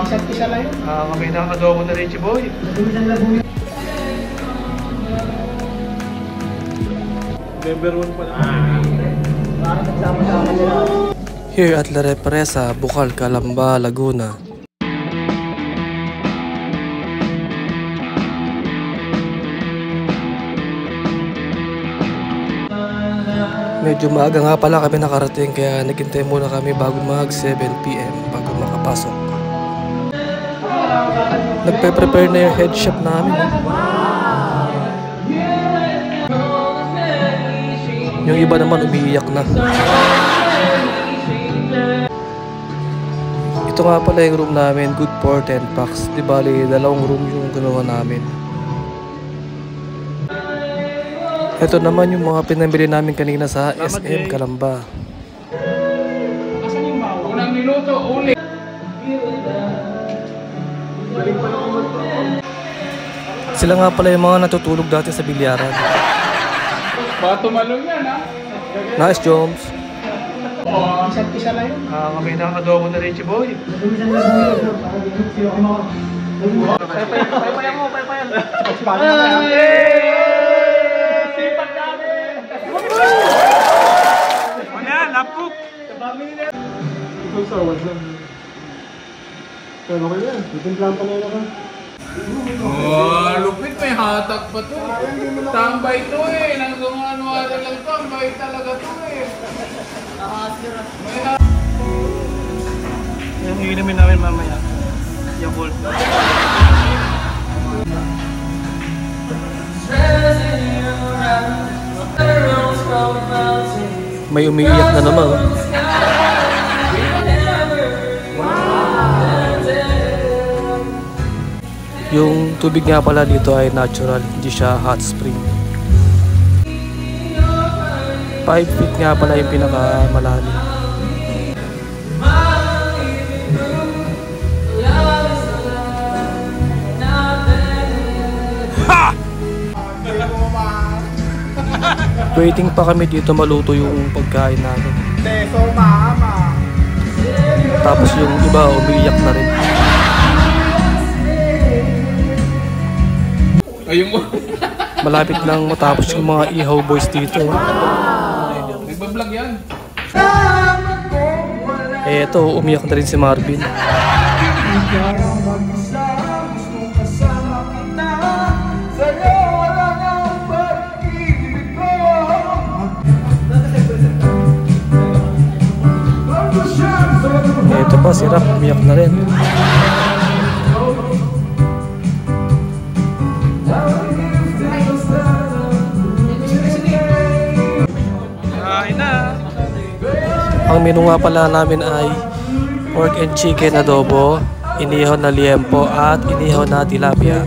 Isa't-isa lang yun. Kami nakakadobo na Richie Boy. Member 1 pala. Here at La Represa, Bukal, Calamba, Laguna. Medyo maaga nga pala kami nakarating kaya naghintay muna kami bago mag 7 PM bago makapasok. Nagpe-prepare na yung head chef namin. Yung iba naman umiiyak na. Ito nga pala yung room namin, good for 10 packs. Di bali, 2 room yung ginawa namin. Ito naman yung mga pinamili namin kanina sa SM Calamba. Asan yung bawo? Unang minuto, uli. Sila nga pala yung mga natutulog dati sa bilyaran. Baka tumalong yan, ha? Nice, Jones. Isa't-isa lang yun. Kami nakakadobo na Richie Boy. Paypayan mo. Sipat namin! Ano yan? Lapkuk! Ito sa awas lang. Pero okay yan. Itimplan pa na yun ako. Oh, lupit, may hatak pa to. Tambay to eh. Nang ano-ano lang tambay talaga to eh. Yung iinumin namin mamaya. Yakult. May umiiyak na naman. Yung tubig nga pala dito ay natural, hindi siya hot spring. 5 feet nga pala yung pinakamalalim. Waiting pa kami dito maluto yung pagkain namin. Tapos yung iba umiiyak na rin. Ayun mo. Malapit nang matapos yung mga ihaw boys dito. Nagbablog yan. Eh ito, umiyak na rin si Marvin. Ito pa, si Rap, umiyak na rin. Kain na! Ang menu nga pala namin ay pork and chicken adobo, inihaw na liempo at inihaw na tilapia.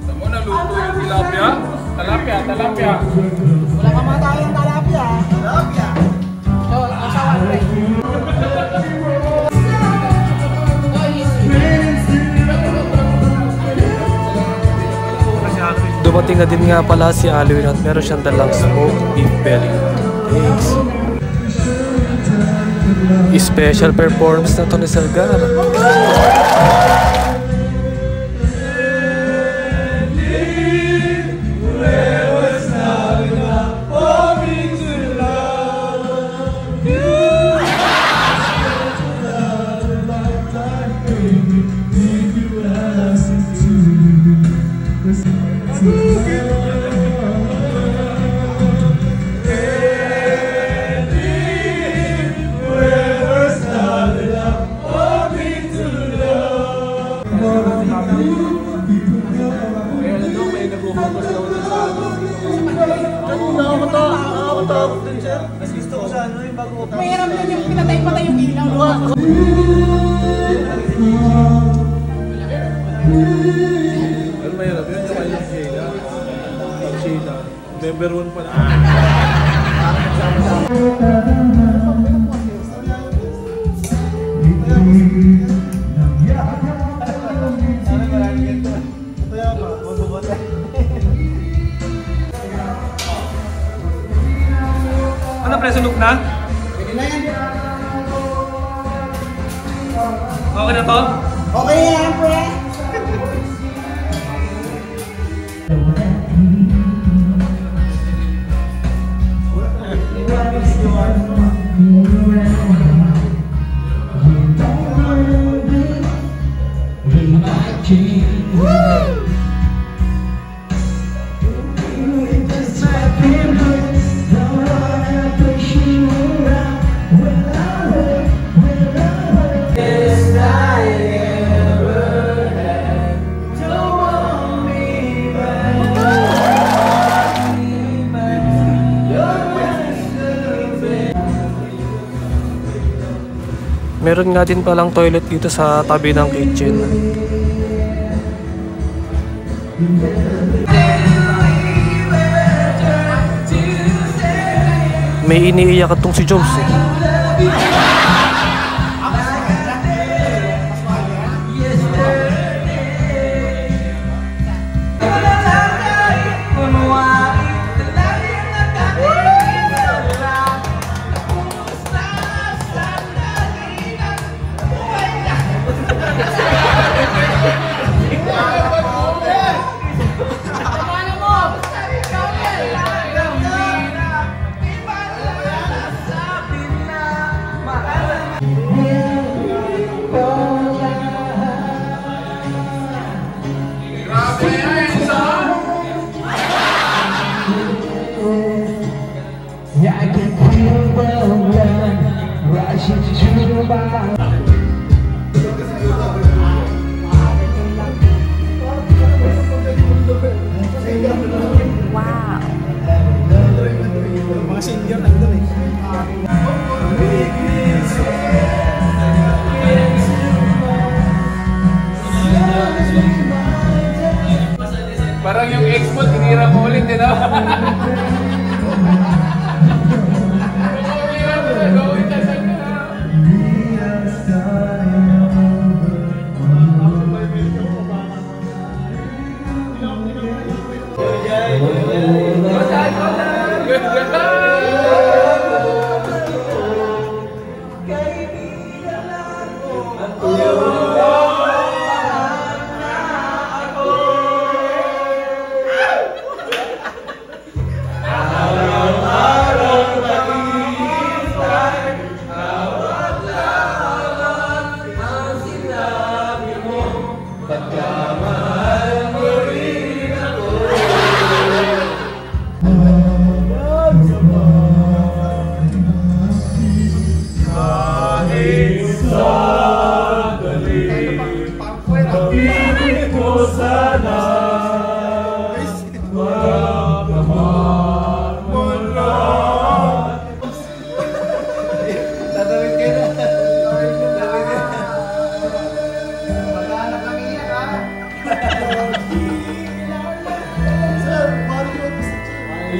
Tamo na luto yung tilapia. Talapia. Wala ka matayang talapia. So, asawan ko eh. Dumating na din nga pala si Alwin at meron siyang dalang smoked beef belly. Thanks. Special performance na to ni Selgar. Mayroon din yung pinatay-patay yung ilaw. Ano mahirap yun? Saka yung Sheila. Ang Sheila. Member 1 pala. Ano, preso look na? Okay na to? Okay yan, pre. Meron nga din palang toilet dito sa tabi ng kitchen. May iniiyak itong si Jones eh. Mga senior nandun eh. Parang yung ex mo, tinira mo ulit, eh, no?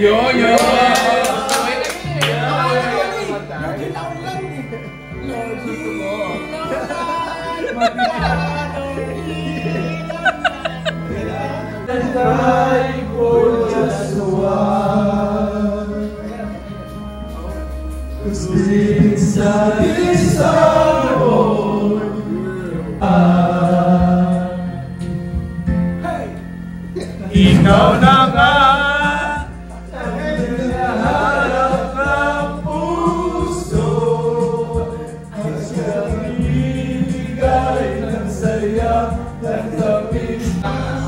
Yo! Ikaw na nga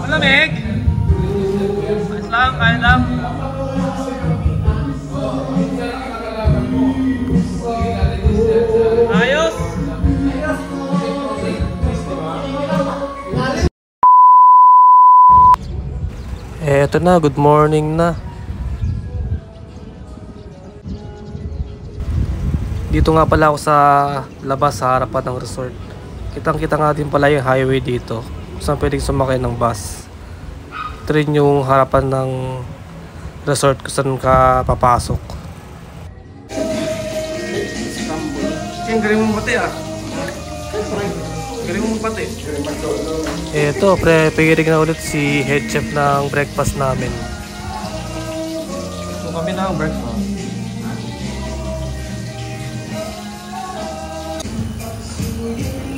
Malamig! Ayos lang, kain lang. Ayos! Eto na, good morning na. Dito nga pala ako sa labas sa harapan ng resort. Kitang-kita nga din pala yung highway dito. Saan pwedeng sumakay ng bus. Ito rin yung harapan ng resort kung saan ka papasok. Ang galing mong pati ah. Galing mong pati. Eto, preparing na ulit si head chef ng breakfast namin. So kami na ang breakfast.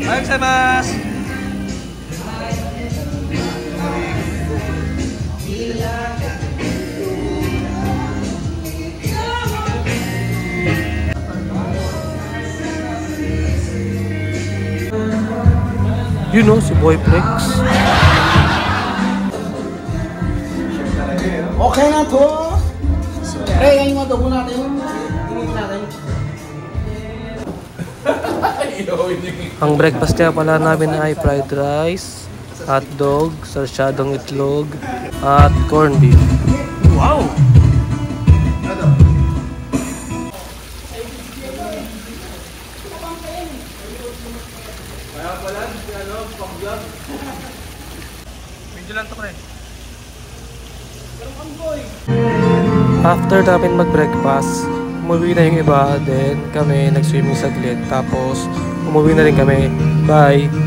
Ayos sa mas! You know, si Boy Flex. Okay na to. Yan yung adobo natin. Tingin natin. Ang breakfast kaya pala namin ay fried rice, hotdog, sarsyadong itlog, at corned beef. Wow! After namin mag-breakfast, umuwi na yung iba, then kami nag-swimming saglit, tapos umuwi na rin kami. Bye!